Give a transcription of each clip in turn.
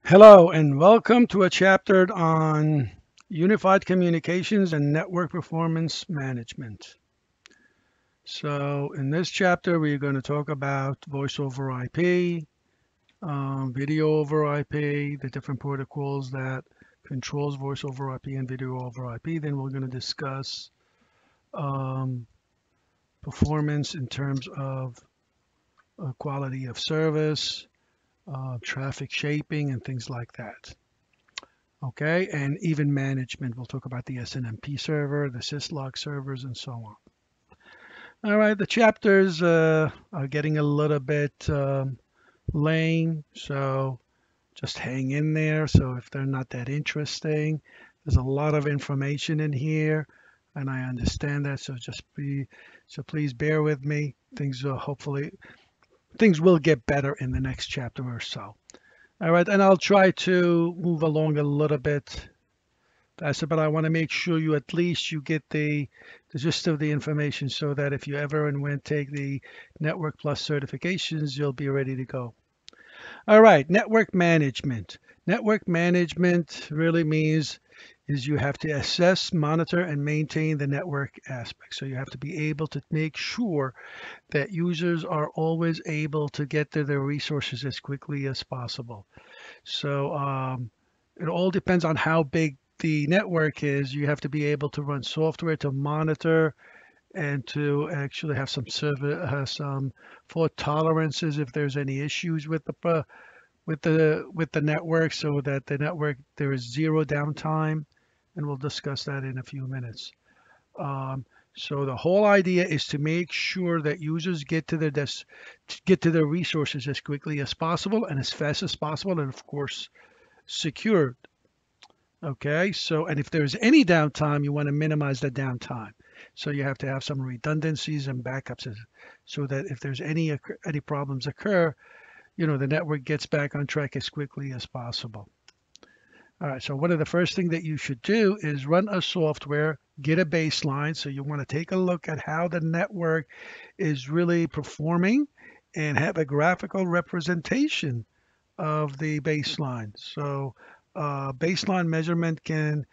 Hello and welcome to a chapter on unified communications and network performance management. So in this chapter, we're going to talk about voice over IP, video over IP, the different protocols that controls voice over IP and video over IP. Then we're going to discuss um, performance in terms of quality of service, traffic shaping, and things like that. Okay, and even management. We'll talk about the SNMP server, the syslog servers, and so on. All right, the chapters are getting a little bit lame, so just hang in there. So if they're not that interesting, there's a lot of information in here, and I understand that. So please bear with me. Things will get better in the next chapter or so. All right, and I'll try to move along a little bit faster, but I want to make sure you get the gist of the information so that if you ever and when take the Network Plus certifications, you'll be ready to go. All right, network management. Network management really means is you have to assess, monitor, and maintain the network aspect. So you have to be able to make sure that users are always able to get to their resources as quickly as possible. So it all depends on how big the network is. You have to be able to run software to monitor and to actually have some fault tolerances if there's any issues with the network, so that the network there is zero downtime, and we'll discuss that in a few minutes. Um, so the whole idea is to make sure that users get to their resources as quickly as possible and as fast as possible, and of course secured. Okay, so and if there's any downtime, you want to minimize the downtime. So you have to have some redundancies and backups so that if there's any problems occur, the network gets back on track as quickly as possible. All right, so one of the first thing that you should do is run a software, get a baseline. So you want to take a look at how the network is really performing and have a graphical representation of the baseline. So baseline measurement can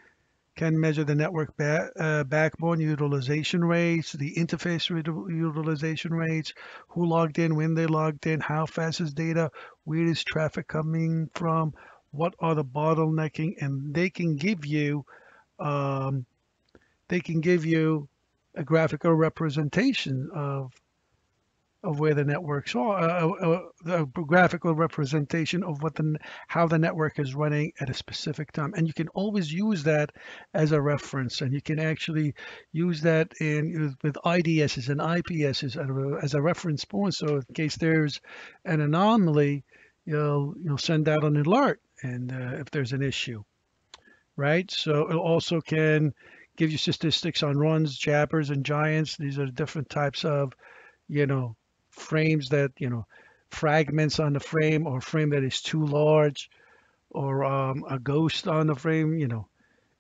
measure the network backbone utilization rates, the interface utilization rates, who logged in, when they logged in, how fast is data, where is traffic coming from, what are the bottlenecking, and um, they can give you a graphical representation of where the networks are, a graphical representation of how the network is running at a specific time. And you can always use that as a reference, and you can actually use that with IDSs and IPSs as a reference point. So in case there's an anomaly, you'll send out an alert, and if there's an issue, right? So it also can give you statistics on runs, jabbers, and giants. These are different types of you know, frames that, fragments on the frame, or frame that is too large, or a ghost on the frame,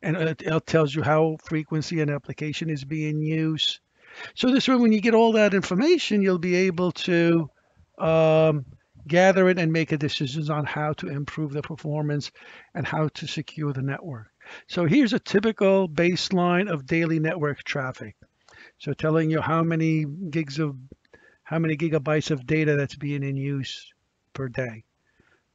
and it tells you how frequency and application is being used. So this way, when you get all that information, you'll be able to um, gather it and make a decisions on how to improve the performance and how to secure the network. So here's a typical baseline of daily network traffic. So telling you how many gigabytes of data that's being in use per day.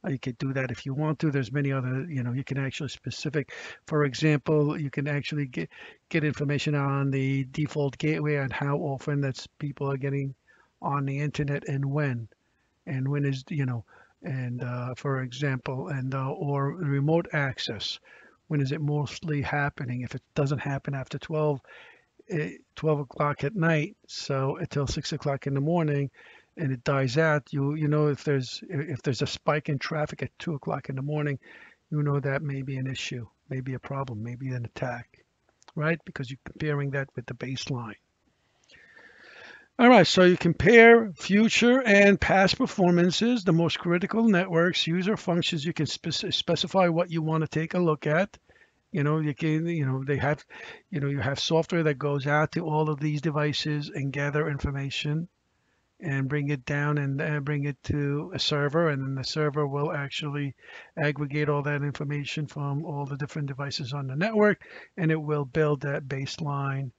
You could do that if you want to. There's many other, you can actually specific. For example, you can actually get information on the default gateway and how often that's people are getting on the internet and when is, and for example, and or remote access. When is it mostly happening? If it doesn't happen after 12 o'clock at night, so until 6 o'clock in the morning, and it dies out, if there's a spike in traffic at 2 o'clock in the morning, that may be an issue, maybe a problem, maybe an attack, right? Because you're comparing that with the baseline. All right, so you compare future and past performances, the most critical networks, user functions. You can specify what you want to take a look at. You can, they have, you have software that goes out to all of these devices and gather information. and bring it down and bring it to a server, and then the server will actually aggregate all that information from all the different devices on the network, and it will build that baseline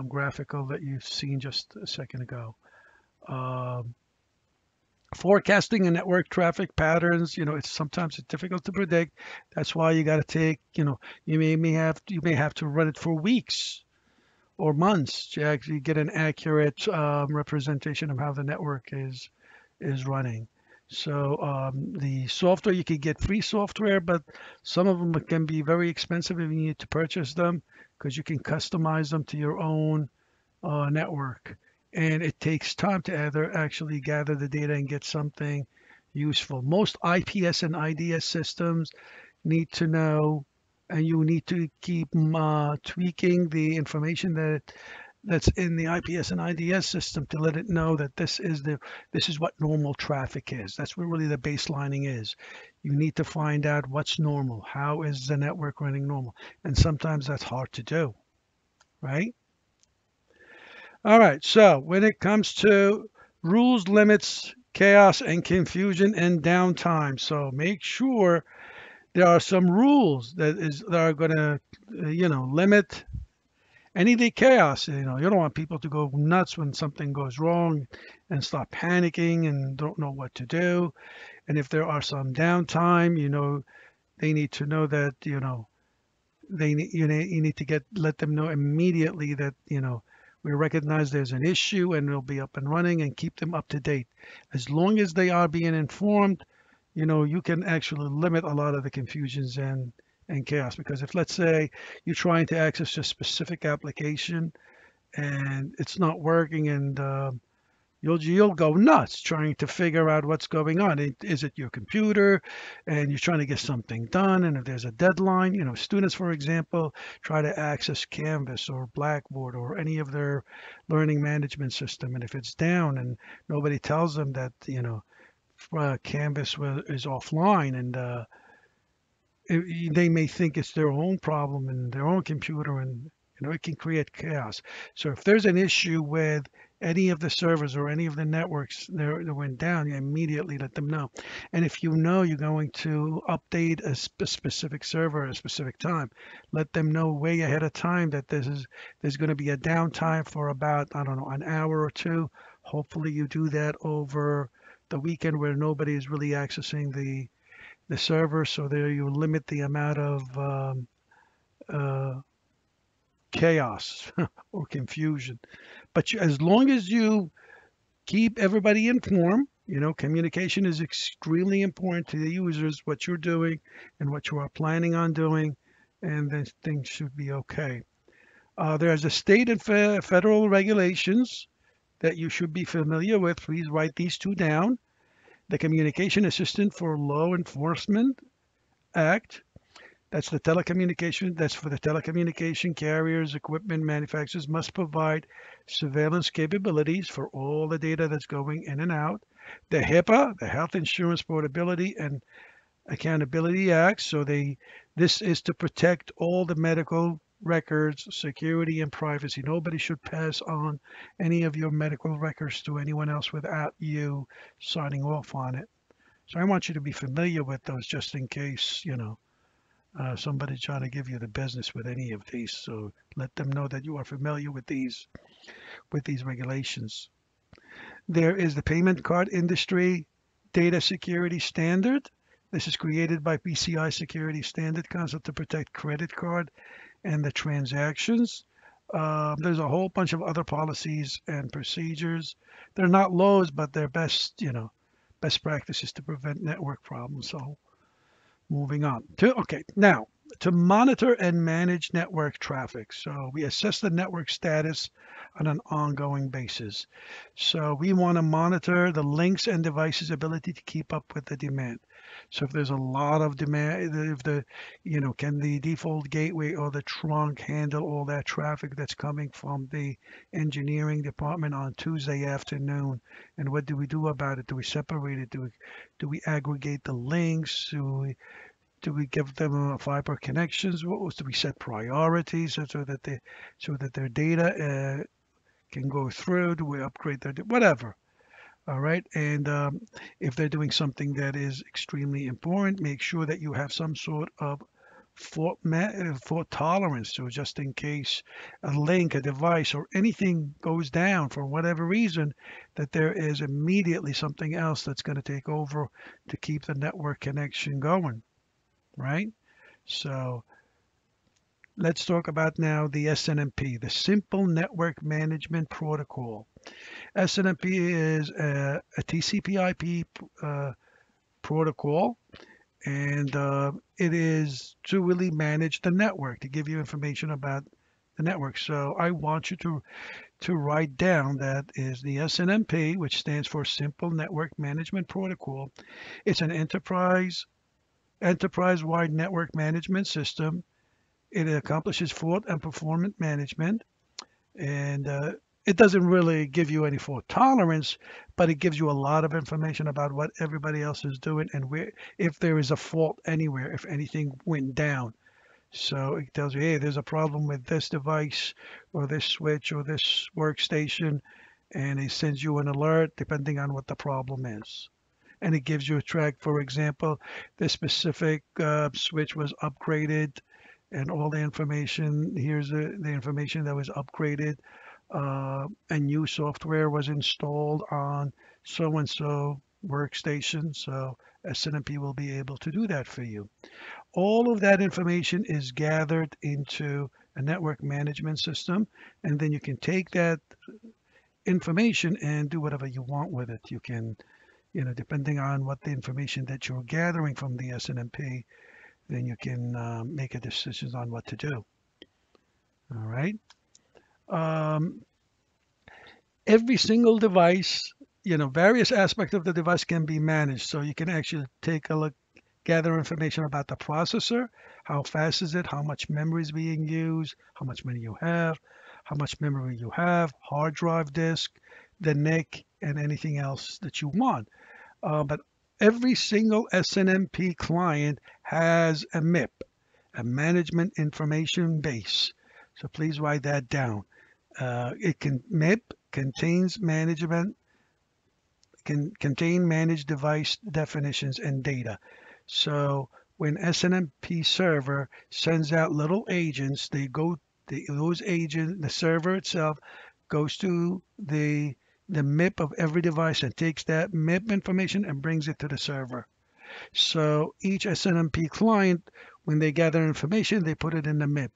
graphical that you've seen just a second ago. Um, Forecasting and network traffic patterns, it's sometimes it's difficult to predict. That's why you got to take, you may have to run it for weeks or months to actually get an accurate representation of how the network is running. So the software, you could get free software, but some of them can be very expensive if you need to purchase them, because you can customize them to your own network. And it takes time to actually gather the data and get something useful. Most IPS and IDS systems need to know, and you need to keep tweaking the information that's in the IPS and IDS system to let it know that this is what normal traffic is. That's what really the baselining is. You need to find out what's normal. How is the network running normal? And sometimes that's hard to do, right? All right. So when it comes to rules, limits, chaos, and confusion and downtime, so make sure there are some rules that are going to, limit any of the chaos. You don't want people to go nuts when something goes wrong and start panicking and don't know what to do. And if there are some downtime, they need to know that, you need to let them know immediately that, we recognize there's an issue and it'll be up and running, and keep them up to date. As long as they are being informed, you can actually limit a lot of the confusions and chaos. Because if, let's say, you're trying to access a specific application and it's not working, and you'll go nuts trying to figure out what's going on. Is it your computer, and you're trying to get something done, and if there's a deadline, students, for example, try to access Canvas or Blackboard or any of their learning management system, and if it's down and nobody tells them that, Canvas is offline, and they may think it's their own problem and their own computer, and it can create chaos. So if there's an issue with any of the servers or any of the networks that went down, you immediately let them know. And if you know you're going to update a specific server at a specific time, let them know way ahead of time that there's going to be a downtime for about, I don't know, an hour or two. Hopefully you do that over the weekend where nobody is really accessing the server, so there you limit the amount of uh, chaos or confusion. But as long as you keep everybody informed, communication is extremely important to the users, what you're doing and what you are planning on doing, and then things should be okay. There's a state and federal regulations that you should be familiar with. Please write these two down. The Communication Assistant for Law Enforcement Act. That's for the telecommunication carriers, equipment manufacturers must provide surveillance capabilities for all the data that's going in and out. The HIPAA, the Health Insurance Portability and Accountability Act. So this is to protect all the medical records, security, and privacy. Nobody should pass on any of your medical records to anyone else without you signing off on it. So I want you to be familiar with those, just in case, somebody trying to give you the business with any of these. So let them know that you are familiar with these regulations. There is the Payment Card Industry Data Security Standard. This is created by PCI Security Standard Council to protect credit card and the transactions. There's a whole bunch of other policies and procedures. They're not laws, but they're best practices to prevent network problems. So moving on now to monitor and manage network traffic. So we assess the network status on an ongoing basis. So we want to monitor the links and devices' ability to keep up with the demand. So if there's a lot of demand, can the default gateway or the trunk handle all that traffic that's coming from the engineering department on Tuesday afternoon? And what do we do about it? Do we separate it? Do we aggregate the links? Do we give them fiber connections? Do we set priorities so that their data can go through? Do we upgrade their whatever? All right, and if they're doing something that is extremely important, make sure that you have some sort of fault tolerance, so just in case a link, a device, or anything goes down for whatever reason, that there is immediately something else that's going to take over to keep the network connection going, right? So let's talk about now the SNMP, the Simple Network Management Protocol. SNMP is a TCP/IP protocol, and it is to really manage the network, to give you information about the network. So I want you to write down that is the SNMP, which stands for Simple Network Management Protocol. It's an enterprise-wide network management system. It accomplishes fault and performance management, and it doesn't really give you any fault tolerance, but it gives you a lot of information about what everybody else is doing and where, if there is a fault anywhere, if anything went down. So it tells you, hey, there's a problem with this device or this switch or this workstation, and it sends you an alert depending on what the problem is. And it gives you a track, for example, this specific switch was upgraded and all the information. Here's the information that was upgraded. A new software was installed on so and so workstation. So SNMP will be able to do that for you. All of that information is gathered into a network management system, and then you can take that information and do whatever you want with it. You can, depending on what the information that you're gathering from the SNMP, then you can make a decision on what to do. All right. Um, every single device, various aspects of the device can be managed. So you can actually take a look, gather information about the processor, how fast is it, how much memory is being used, how much money you have, how much memory you have, hard drive disk, the NIC, and anything else that you want. But every single SNMP client has a MIP, a management information base. So please write that down. MIP contains can contain managed device definitions and data. So when SNMP server sends out little agents, those agents, the server itself goes to the MIP of every device and takes that MIP information and brings it to the server. So each SNMP client, when they gather information, they put it in the MIP.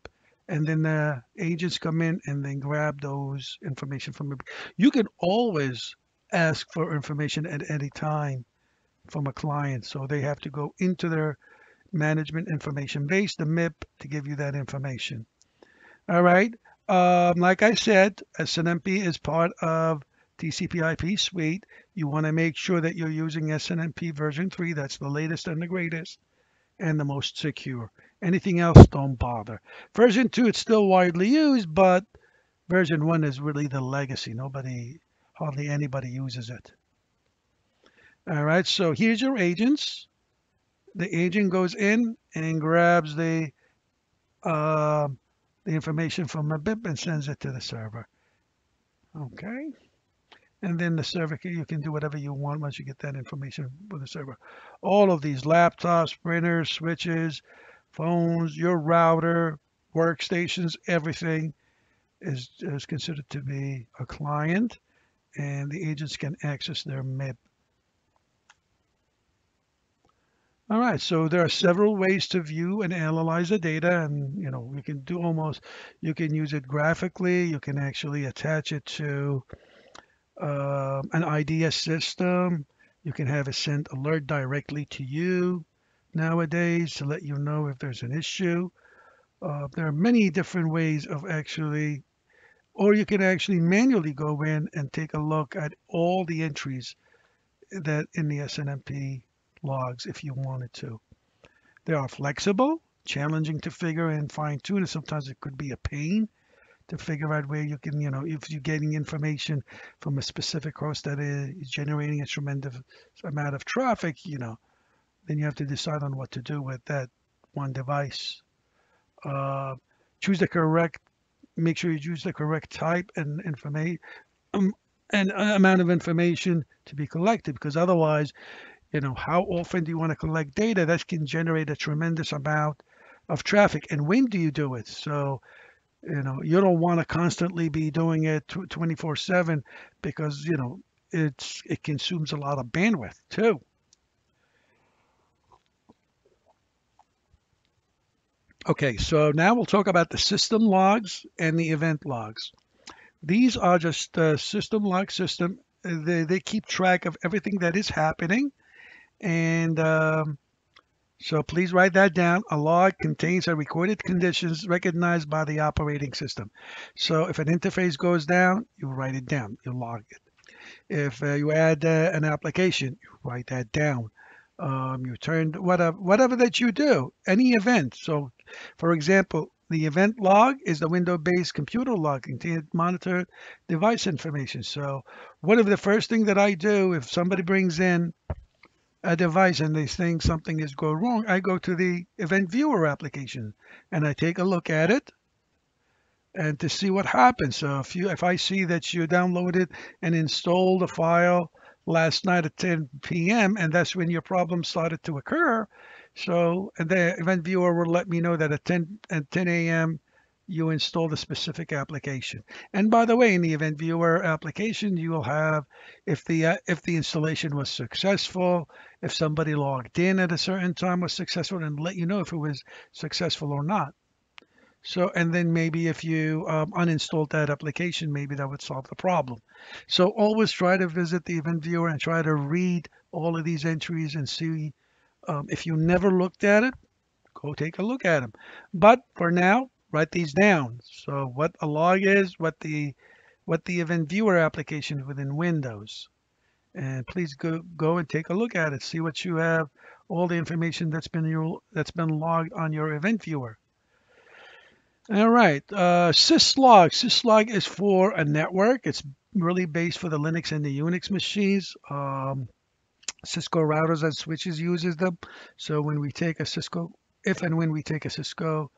And then the agents come in and then grab those information from it. You can always ask for information at any time from a client. So they have to go into their management information base, the MIP, to give you that information. All right. Like I said, SNMP is part of TCP/IP suite. You want to make sure that you're using SNMP version 3. That's the latest and the greatest and the most secure. Anything else, don't bother. Version 2, it's still widely used, but version 1 is really the legacy. Hardly anybody uses it. All right, so here's your agents. The agent goes in and grabs the information from a BIP and sends it to the server. Okay. And then the server, you can do whatever you want once you get that information with the server. All of these laptops, printers, switches, phones, your router, workstations, everything is considered to be a client, and the agents can access their MIP. All right, so there are several ways to view and analyze the data, and you can use it graphically. You can actually attach it to an IDS system. You can have it send alert directly to you nowadays to let you know if there's an issue. There are many different ways of actually, or you can actually manually go in and take a look at all the entries that in the SNMP logs if you wanted to. They are flexible, challenging to figure and fine tune, and sometimes it could be a pain to figure out where you can, if you're getting information from a specific host that is generating a tremendous amount of traffic, then you have to decide on what to do with that one device. Choose the correct, make sure you choose the correct type and information, and amount of information to be collected, because otherwise, how often do you want to collect data? That can generate a tremendous amount of traffic. And when do you do it? So, you don't want to constantly be doing it 24/7, because, it consumes a lot of bandwidth too. Okay, so now we'll talk about the system logs and the event logs. These are just system log system. They keep track of everything that is happening. And so please write that down. A log contains a recorded conditions recognized by the operating system. So if an interface goes down, you write it down, you log it. If you add an application, you write that down. You turn whatever that you do, any event. So for example, the event log is the window-based computer log contains monitored device information. So one of the first thing that I do if somebody brings in a device and they think something is going wrong, I go to the event viewer application and I take a look at it and to see what happens. So if I see that you downloaded and installed a file last night at 10 p.m. and that's when your problem started to occur, so and the event viewer will let me know that at 10 a.m. you installed a specific application. And by the way, in the event viewer application, you will have if the installation was successful, if somebody logged in at a certain time was successful, and let you know if it was successful or not. So, and then maybe if you uninstalled that application, maybe that would solve the problem. So always try to visit the event viewer and try to read all of these entries and see if you never looked at it, go take a look at them. But for now, write these down. So what a log is, what the event viewer application is within Windows. And please go and take a look at it. See what you have, all the information that's been logged on your event viewer. All right, syslog. Syslog is for a network. It's really based for the Linux and the Unix machines. Cisco routers and switches uses them. So when we take a Cisco, if and when we take a Cisco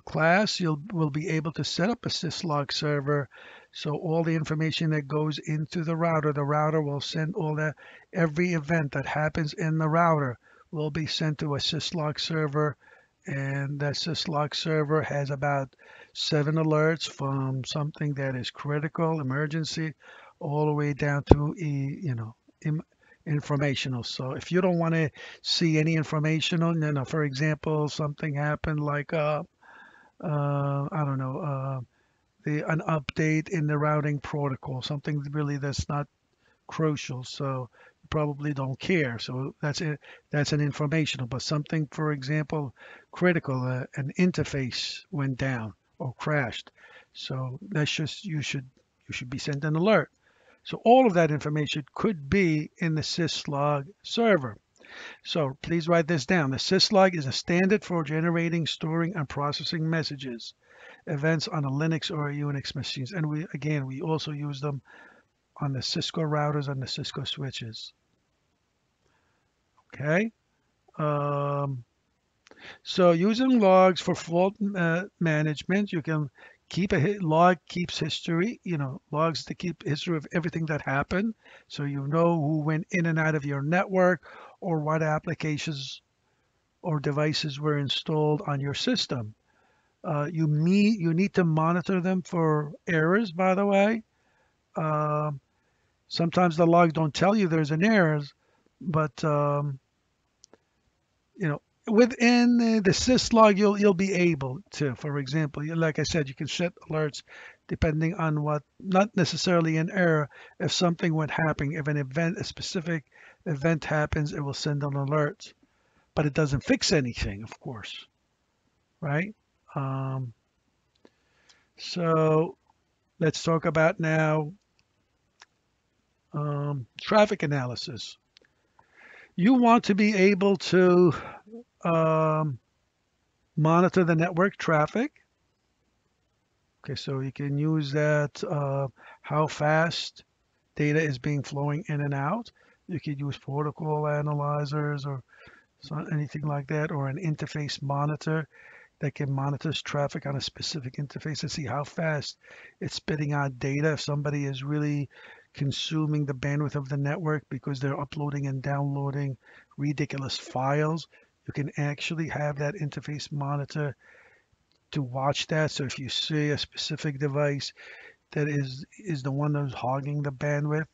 class, we'll be able to set up a syslog server. So all the information that goes into the router will send every event that happens in the router will be sent to a syslog server, and that syslog server has about 7 alerts from something that is critical, emergency, all the way down to informational. So if you don't want to see any informational, for example, something happened like I don't know, an update in the routing protocol, something really that's not crucial. So you probably don't care. So that's it. That's an informational. But something, for example, critical, an interface went down or crashed. So that's just you should be sent an alert. So all of that information could be in the syslog server. So please write this down. The syslog is a standard for generating, storing, and processing messages, events on a Linux or a Unix machines. And we also use them on the Cisco routers and the Cisco switches. Okay. So using logs for fault management, you can keep log keeps history, logs to keep history of everything that happened. So you know who went in and out of your network or what applications or devices were installed on your system. You need to monitor them for errors, by the way. Sometimes the logs don't tell you there's an error, but within the syslog, you'll be able to, for example, like I said, you can set alerts depending on what, not necessarily an error. If something would happen, if a specific event happens, it will send an alert, but it doesn't fix anything, of course, right? So let's talk about now traffic analysis. You want to be able to monitor the network traffic. Okay, so you can use that, how fast data is being flowing in and out. You could use protocol analyzers or anything like that, or an interface monitor. that can monitor traffic on a specific interface and see how fast it's spitting out data. If somebody is really consuming the bandwidth of the network because they're uploading and downloading ridiculous files, you can actually have that interface monitor to watch that. So if you see a specific device that is the one that's hogging the bandwidth,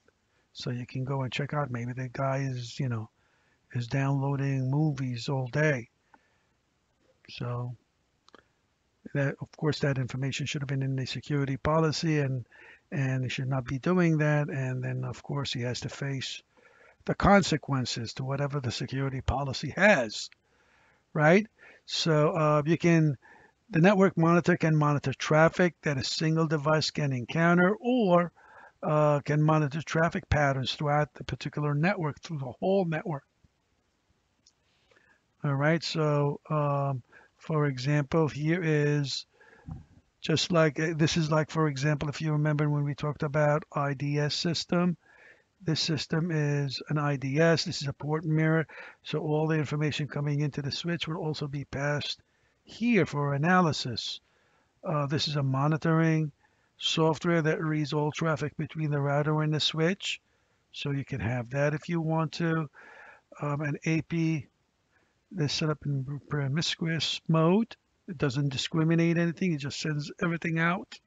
so you can go and check out, maybe the guy is downloading movies all day. So that, of course, that information should have been in the security policy, and he should not be doing that. And then, of course, he has to face the consequences to whatever the security policy has, right? So the network monitor can monitor traffic that a single device can encounter, or can monitor traffic patterns throughout the particular network, through the whole network. All right, so for example, here is just like this is like, for example, if you remember when we talked about IDS system, this system is an IDS. This is a port mirror. So all the information coming into the switch will also be passed here for analysis. This is a monitoring software that reads all traffic between the router and the switch. So you can have that if you want to. An AP that's set up in promiscuous mode. It doesn't discriminate anything. It just sends everything out.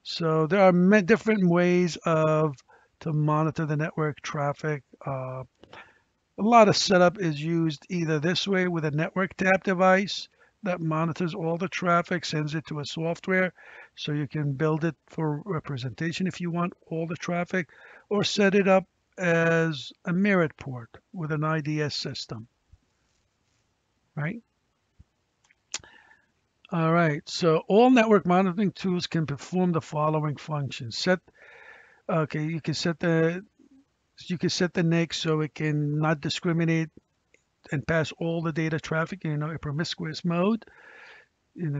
So there are different ways to monitor the network traffic. A lot of setup is used either this way with a network tap device that monitors all the traffic, sends it to a software, so you can build it for representation if you want all the traffic, or set it up as a mirrored port with an IDS system, right? All right, so all network monitoring tools can perform the following functions. You can set the NIC so it can not discriminate and pass all the data traffic in a promiscuous mode.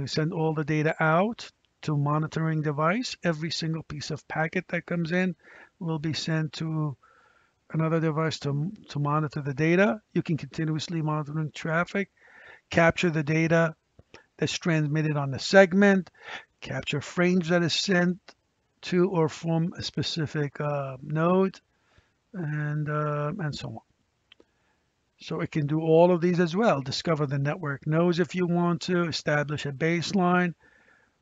Send all the data out to monitoring device. Every single piece of packet that comes in will be sent to another device to monitor the data. You can continuously monitor traffic, capture the data that's transmitted on the segment, capture frames that is sent to or from a specific node, and so on. So it can do all of these as well. Discover the network nodes if you want to, establish a baseline,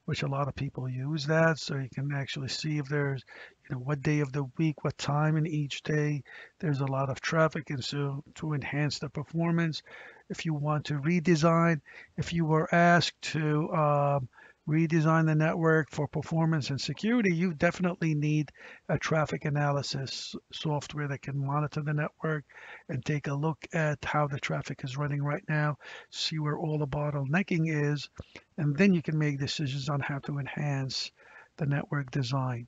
which a lot of people use that. So you can actually see if there's, what day of the week, what time in each day there's a lot of traffic, and so to enhance the performance. If you want to redesign, if you were asked to redesign the network for performance and security, you definitely need a traffic analysis software that can monitor the network and take a look at how the traffic is running right now, see where all the bottlenecking is, and then you can make decisions on how to enhance the network design,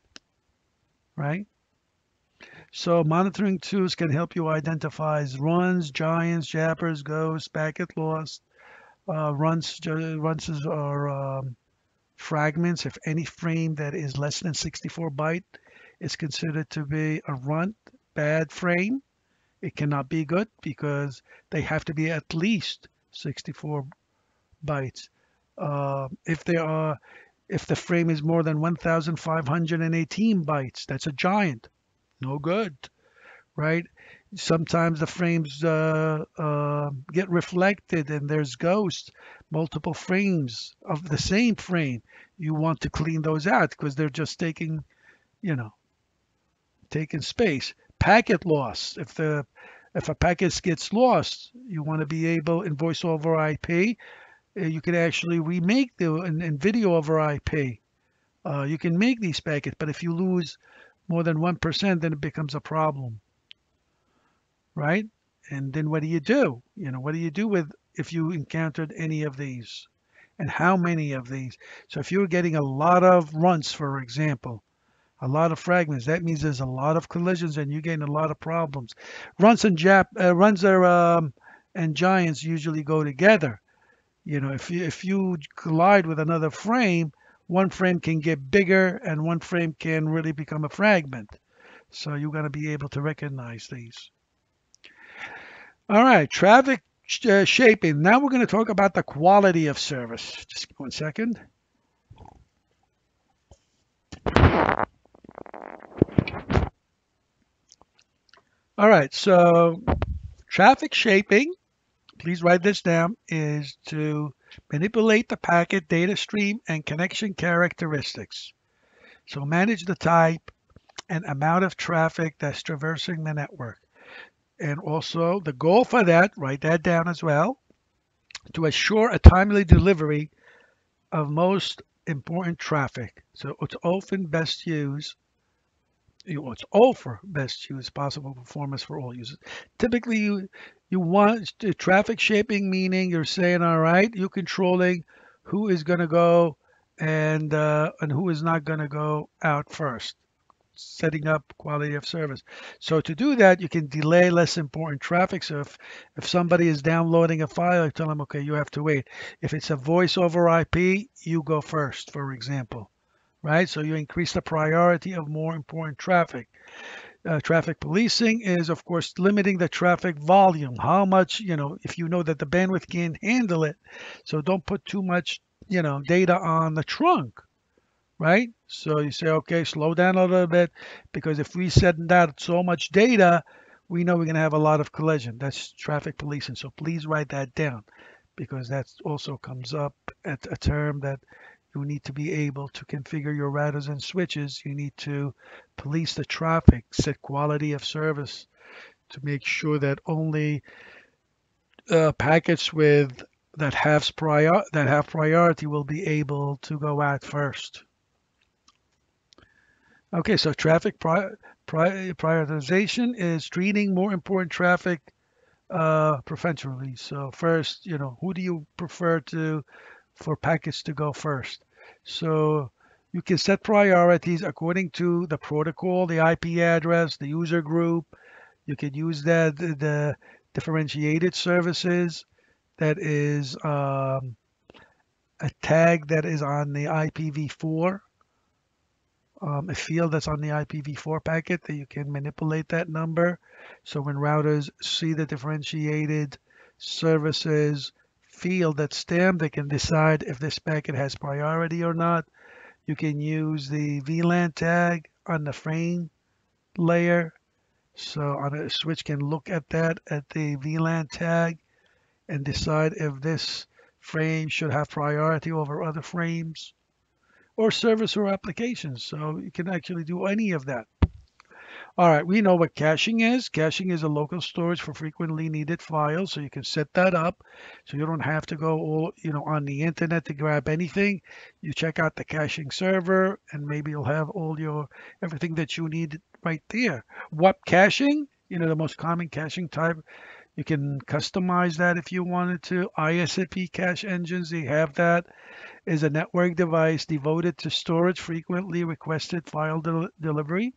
right? So monitoring tools can help you identify runs, giants, jappers, ghosts, packet loss, runs are fragments. If any frame that is less than 64 byte is considered to be a runt, bad frame, it cannot be good because they have to be at least 64 bytes. If the frame is more than 1,518 bytes, that's a giant. No good, right? Sometimes the frames get reflected and there's ghosts, multiple frames of the same frame. You want to clean those out because they're just taking space. Packet loss. If a packet gets lost, you want to be able, in voice over IP, you can actually remake in video over IP. You can make these packets, but if you lose more than 1%, then it becomes a problem, right? And then what do you do? What do you do if you encountered any of these, and how many of these? So if you're getting a lot of runts, for example, a lot of fragments, that means there's a lot of collisions and you're getting a lot of problems. Runs and giants usually go together. If you collide with another frame, one frame can get bigger and one frame can really become a fragment. So you're going to be able to recognize these. All right, traffic shaping. Now we're going to talk about the quality of service. Just 1 second. All right, so traffic shaping, please write this down, is to manipulate the packet data stream and connection characteristics. So manage the type and amount of traffic that's traversing the network. And also the goal for that, write that down as well, to assure a timely delivery of most important traffic. So it's often best used it's offer best use possible performance for all users. Typically, you want the traffic shaping, meaning you're saying, all right, you're controlling who is going to go and who is not going to go out first, setting up quality of service. So to do that, you can delay less important traffic. So if somebody is downloading a file, you tell them, okay, you have to wait. If it's a voice over IP, you go first, for example. Right? So you increase the priority of more important traffic. Traffic policing is, of course, limiting the traffic volume. How much, if you know that the bandwidth can't handle it, so don't put too much, data on the trunk, right? So you say, okay, slow down a little bit, because if we send out so much data, we know we're going to have a lot of collision. That's traffic policing. So please write that down, because that also comes up at a term that you need to be able to configure your routers and switches. You need to police the traffic, set quality of service to make sure that only packets that have priority will be able to go out first. Okay, so traffic prioritization is treating more important traffic preferentially. So first, who do you prefer for packets to go first? So you can set priorities according to the protocol, the IP address, the user group. You can use the differentiated services, that is a tag that is on the IPv4, a field that's on the IPv4 packet, that you can manipulate that number. So when routers see the differentiated services field that's stamped, they can decide if this packet has priority or not. You can use the VLAN tag on the frame layer. So on a switch can look at that at the VLAN tag and decide if this frame should have priority over other frames or service or applications. So you can actually do any of that. All right, we know what caching is. Caching is a local storage for frequently needed files, so you can set that up so you don't have to go on the internet to grab anything. You check out the caching server and maybe you'll have everything that you need right there. What caching? The most common caching type. You can customize that if you wanted to. ISP cache engines, they have that. Is a network device devoted to storage frequently requested file delivery.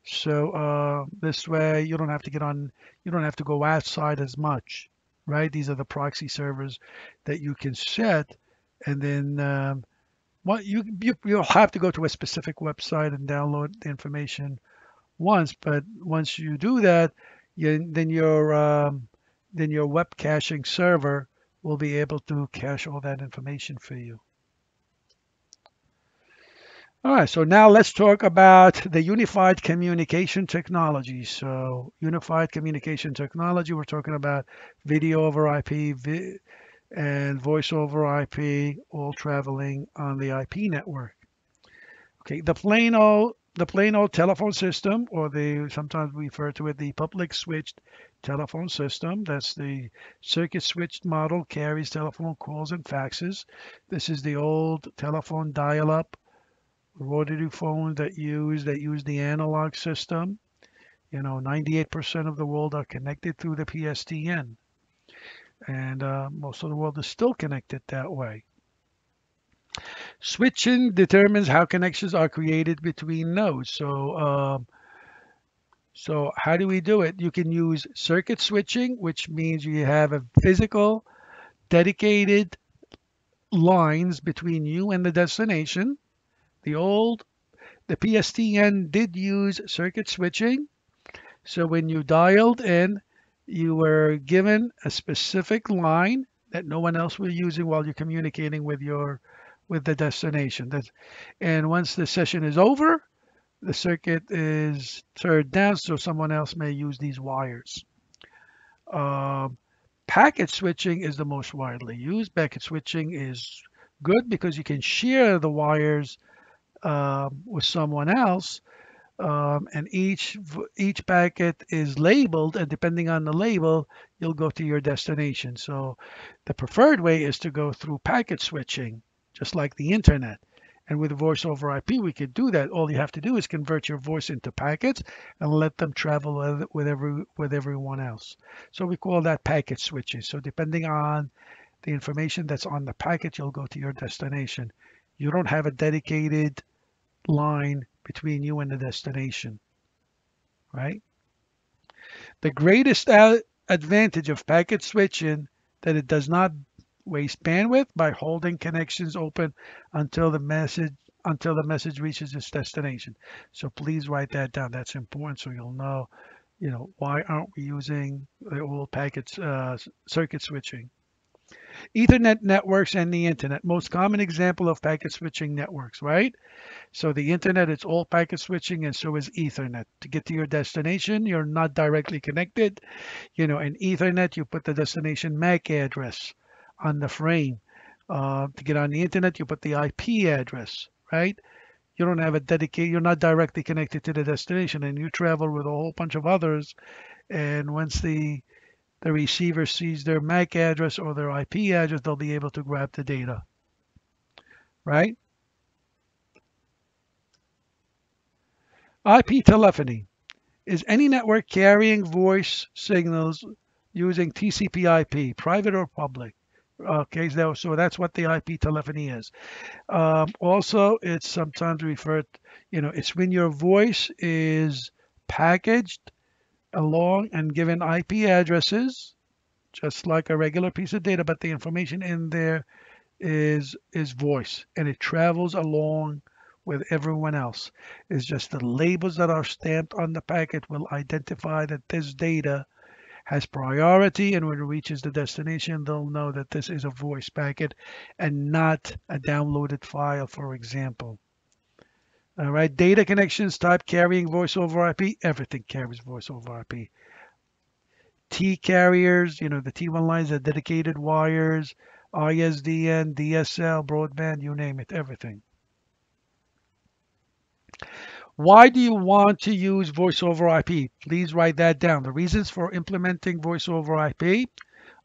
So this way you don't have to go outside as much, right? These are the proxy servers that you can set, and then you'll have to go to a specific website and download the information once. But once you do that, then your web caching server will be able to cache all that information for you. All right, so now let's talk about the unified communication technology. So unified communication technology, we're talking about video over IP and voice over IP, all traveling on the IP network. Okay, the plain old telephone system, or sometimes we refer to it the public switched telephone system. That's the circuit switched model, carries telephone calls and faxes. This is the old telephone dial-up rotary phones that use the analog system. 98% of the world are connected through the PSTN, and most of the world is still connected that way. Switching determines how connections are created between nodes. So how do we do it? You can use circuit switching, which means you have a physical dedicated lines between you and the destination. The PSTN did use circuit switching. So when you dialed in, You were given a specific line that no one else was using while you're communicating with the destination. And once the session is over, the circuit is turned down so someone else may use these wires. Um, Packet switching is the most widely used. Packet switching is good because you can share the wires with someone else, and each packet is labeled, and depending on the label, you'll go to your destination. So the preferred way is to go through packet switching, just like the internet. And with voice over IP, we could do that. All you have to do is convert your voice into packets and let them travel with everyone else. So we call that packet switching. So depending on the information that's on the packet, you'll go to your destination. You don't have a dedicated line between you and the destination, right? The greatest advantage of packet switching that it does not waste bandwidth by holding connections open until the message reaches its destination. So please write that down. That's important so you'll know, why aren't we using the old packet circuit switching? Ethernet networks and the internet, most common example of packet switching networks, right? So the internet, it's all packet switching, and so is Ethernet. To get to your destination, you're not directly connected. In Ethernet, you put the destination MAC address on the frame. To get on the internet, you put the IP address, right? You don't have a dedicated, you're not directly connected to the destination, and you travel with a whole bunch of others. And once the receiver sees their MAC address or their IP address, they'll be able to grab the data, right? IP telephony is any network carrying voice signals using TCP/IP, private or public. Okay, so that's what the IP telephony is. Also, it's sometimes referred, it's when your voice is packaged along and given IP addresses, just like a regular piece of data, but the information in there is voice, and it travels along with everyone else. It's just the labels that are stamped on the packet will identify that this data has priority, and when it reaches the destination, they'll know that this is a voice packet and not a downloaded file, for example. All right, data connections type carrying voice over IP. Everything carries voice over IP. T carriers, the T1 lines are dedicated wires, ISDN, DSL, broadband, you name it, everything. Why do you want to use voice over IP? Please write that down. The reasons for implementing voice over IP,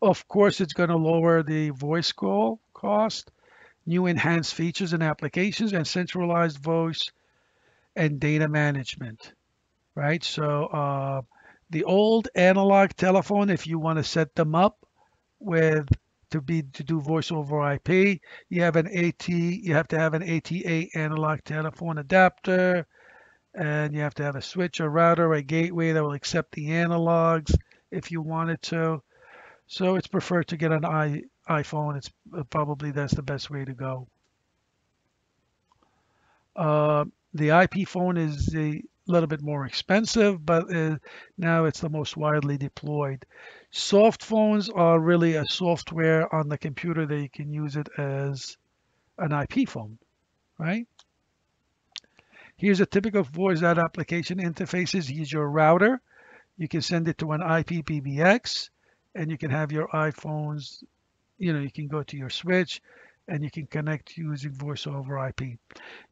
of course, it's going to lower the voice call cost, new enhanced features and applications, and centralized voice and data management, right? So the old analog telephone, if you want to set them up with to do voice over IP, you have you have to have an ATA analog telephone adapter, and you have to have a switch, a router, a gateway that will accept the analogs if you wanted to. So it's preferred to get an iPhone. It's probably that's the best way to go. The IP phone is a little bit more expensive, but now it's the most widely deployed. Soft phones are really a software on the computer that you can use it as an IP phone, right? Here's a typical voice out application interfaces. Here's your router. You can send it to an IP PBX, and you can have your iPhones, you can go to your switch and you can connect using voice over IP.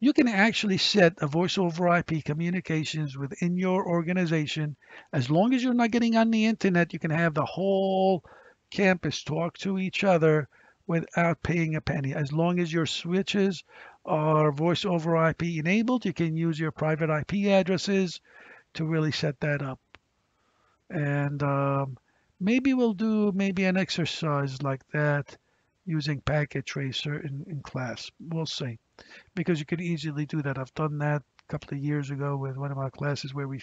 You can actually set a voice over IP communications within your organization. As long as you're not getting on the internet, you can have the whole campus talk to each other without paying a penny. As long as your switches are voice over IP enabled, you can use your private IP addresses to really set that up. And maybe we'll do an exercise like that using packet tracer in class. We'll see, because you can easily do that. I've done that a couple of years ago with one of my classes where we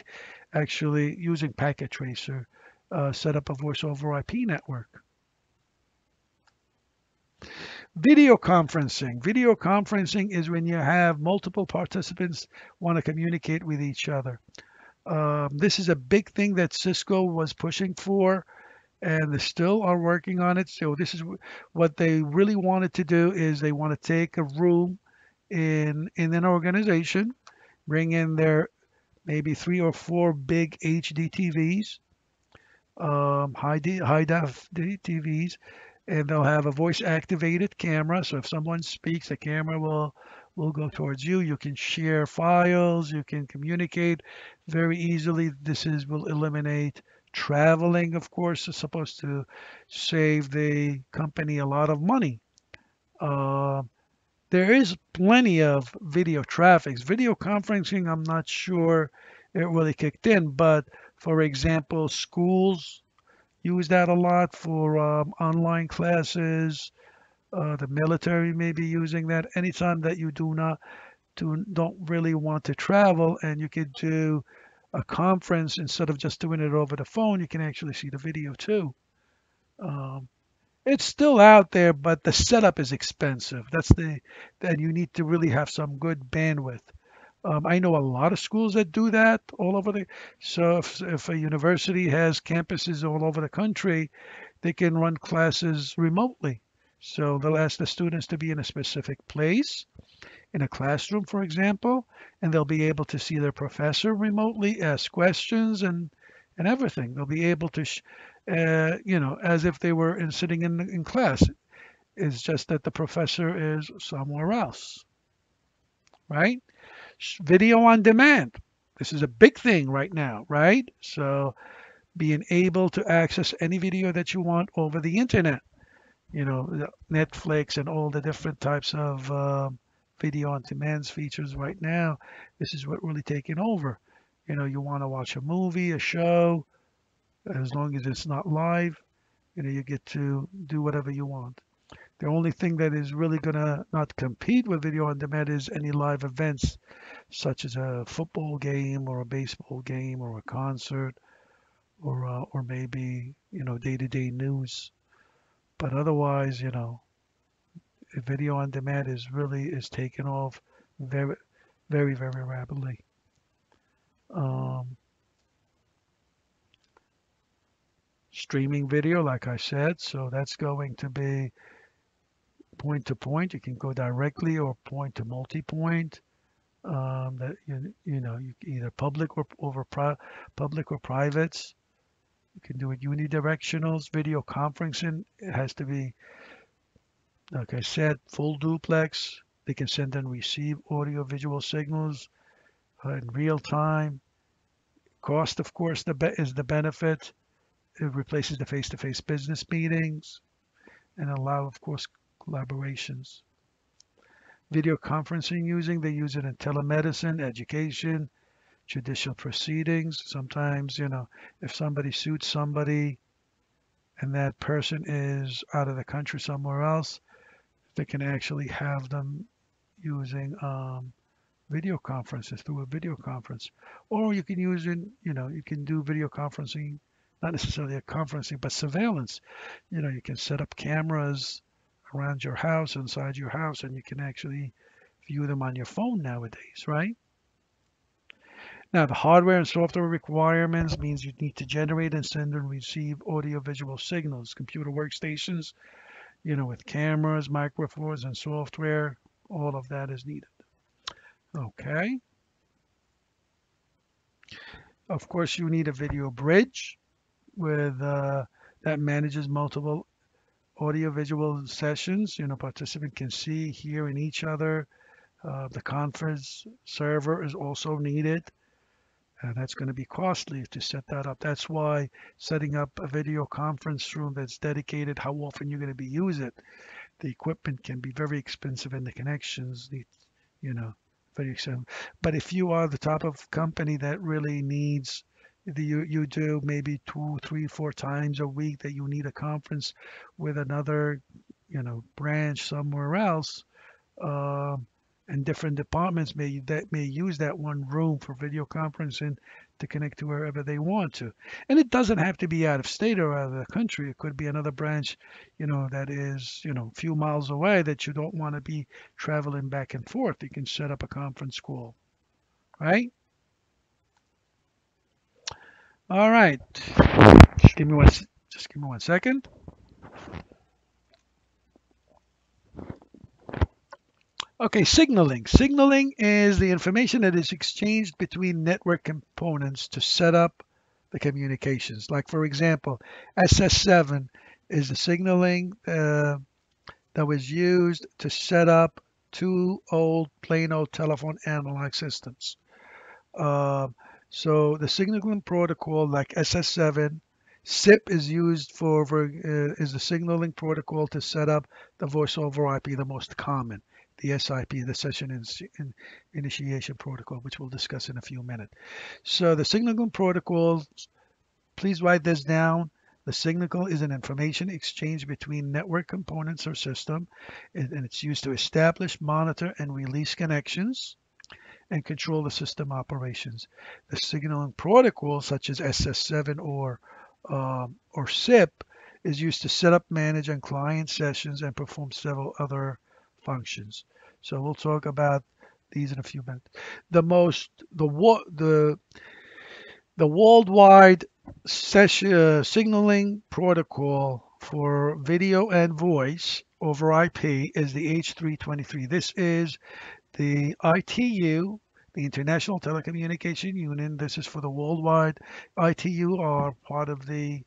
actually, using packet tracer, set up a voice over IP network. Video conferencing. Video conferencing is when you have multiple participants want to communicate with each other. This is a big thing that Cisco was pushing for, and they still are working on it. So this is what they really wanted to do is they want to take a room in an organization, bring in their maybe 3 or 4 big HD TVs, high def TVs, and they'll have a voice activated camera. So if someone speaks, the camera will go towards you. You can share files. You can communicate very easily. This is will eliminate traveling. Of course, it's supposed to save the company a lot of money. Uh, there is plenty of video traffic. Video conferencing, I'm not sure it really kicked in, but for example, schools use that a lot for online classes. The military may be using that anytime that you don't really want to travel, and you could do a conference instead of just doing it over the phone. You can actually see the video too. Um, it's still out there, but the setup is expensive. That you need to really have some good bandwidth. I know a lot of schools that do that all over the. So if a university has campuses all over the country, they can run classes remotely. So they'll ask the students to be in a specific place, in a classroom, for example, and they'll be able to see their professor remotely, ask questions, and everything. They'll be able to, as if they were sitting in class. It's just that the professor is somewhere else, right? Video on demand. This is a big thing right now, right? So being able to access any video that you want over the internet, Netflix and all the different types of video on demand features right now. This is what really taking over. You want to watch a movie, a show, as long as it's not live, you get to do whatever you want. The only thing that is really going to not compete with video on demand is any live events, such as a football game or a baseball game or a concert or maybe day-to-day news. But otherwise, video on demand is taking off very, very, very rapidly. Um, Streaming video, like I said, so that's going to be point to point. You can go directly or point to multi-point. That you either public or public or privates. You can do it unidirectionals. Video conferencing, it has to be, like I said, full duplex. They can send and receive audio visual signals in real time. Cost, of course, is the benefit. It replaces the face-to-face business meetings and allow, of course, collaborations. Video conferencing they use it in telemedicine, education, judicial proceedings. Sometimes, if somebody suits somebody and that person is out of the country somewhere else, they can actually have them using video conferences through a video conference. Or you can use it, you can do video conferencing, not necessarily a conferencing, but surveillance. You can set up cameras around your house, inside your house, and you can actually view them on your phone nowadays, right? Now, the hardware and software requirements means you need to generate and send and receive audio-visual signals, computer workstations, with cameras, microphones, and software. All of that is needed. Okay. Of course, you need a video bridge with that manages multiple audio-visual sessions. Participant can see, hear, in each other. The conference server is also needed. And that's going to be costly to set that up. That's why setting up a video conference room that's dedicated, how often you're going to be using it. The equipment can be very expensive and the connections need, very expensive. But if you are the type of company that really needs, you do maybe 2, 3, 4 times a week that you need a conference with another, branch somewhere else, and different departments may use that one room for video conferencing to connect to wherever they want to. And it doesn't have to be out of state or out of the country. It could be another branch, that is, a few miles away that you don't want to be traveling back and forth. You can set up a conference call, right? All right. Just give me one. Just give me 1 second. Okay, signaling. Signaling is the information that is exchanged between network components to set up the communications. Like for example, SS7 is the signaling that was used to set up two old plain old telephone analog systems. Um, so the signaling protocol like SS7, SIP is used is the signaling protocol to set up the voice over IP, the most common, the SIP, the initiation protocol, which we'll discuss in a few minutes. So the signaling protocol, please write this down. The signal is an information exchange between network components or system, and it's used to establish, monitor, and release connections and control the system operations. The signaling protocol, such as SS7 or SIP, is used to set up, manage, and client sessions and perform several other functions. So we'll talk about these in a few minutes. The most the worldwide signaling protocol for video and voice over IP is the H323. This is the ITU, the International Telecommunication Union. This is for the worldwide. ITU are part of the